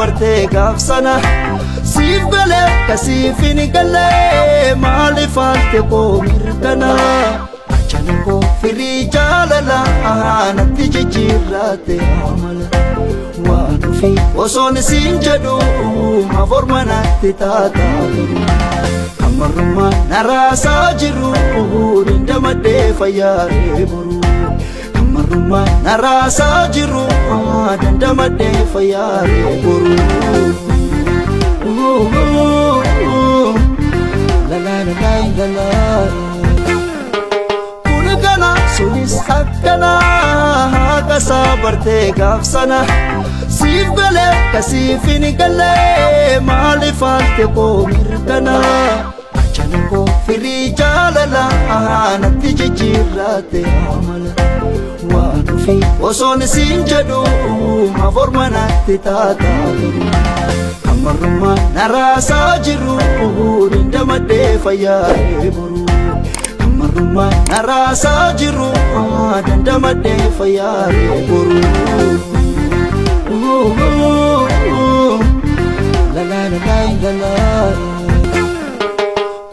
bartee gaafsana siif galee kasiif hin galee maaliif haalte koo mirkana achana koo firii jaalala natti jijjiirraate amala waan ofii osoon siin jedhu maforma natti taataatu amarrummaa naraasaa jiru dindamadhee fayyaaree boru amarrummaa naraasaa jiru dindamadhee fayyaaree boru kun gana sunis akkana kasaa bartee gaafsana siif galee kasiif hin galee maaliif haalte koo mirkana achana koo firii jaalala natti jijjiirraate amala waan ofii osoon siin jedhu maforma natti taataatu amarrummaa naraasaa jiru dindamadhee fayyaaree boru amarrummaa naraasaa jiru dindamadhee fayyaaree boru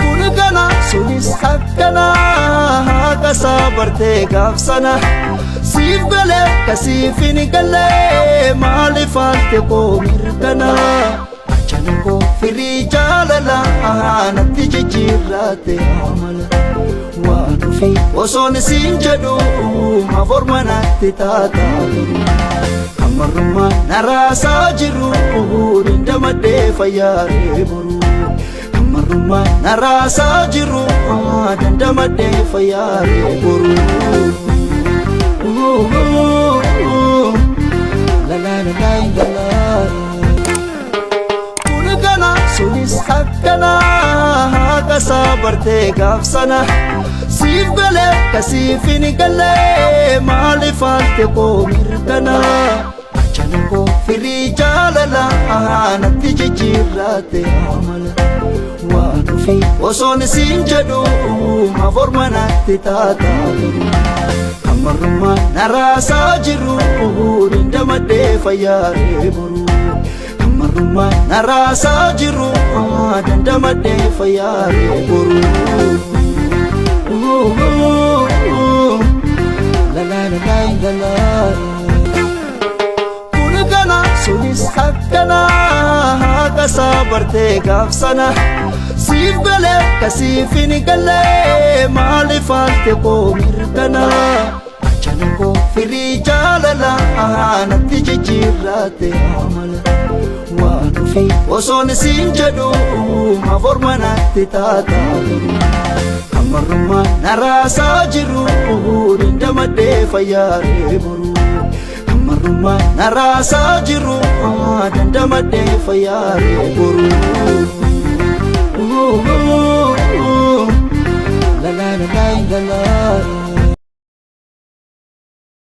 kun gana sunis akkana kasaa bartee gaafsana siif galee kasiif hin galee maaliif haalte koo mirkana achana koo firii jaalala natti jijjiirraate amala waan ofii osoon siin jedhu maforma natti taataatu amarrummaa naraasaa jiru dindamadhee fayyaaree boru amarrummaa naraasaa jiru dindamadhee fayyaaree boru kun gana sunis akkana kasaa bartee gaafsana siif galee kasiif hin galee maaliif haalte koo mirkana achana koo firii jaalala natti jijjiirraate amala waan ofii osoon siin jedhu maforma natti taataatu amarrummaa naraasaa jiru dindamadhee fayyaaree boru amarrummaa naraasaa jiru dindamadhee fayyaaree boru kun gana sunis akkana kasaa bartee gaafsana siif galee kasiif hin galee maaliif haalte koo mirkana achana koo firii jaalala natti jijjiirraate amala waan ofii osoon siin jedhu maforma natti taataatu amarrummaa naraasaa jiru dindamadhee fayyaaree boru amarrummaa naraasaa jiru dindamadhee fayyaaree boru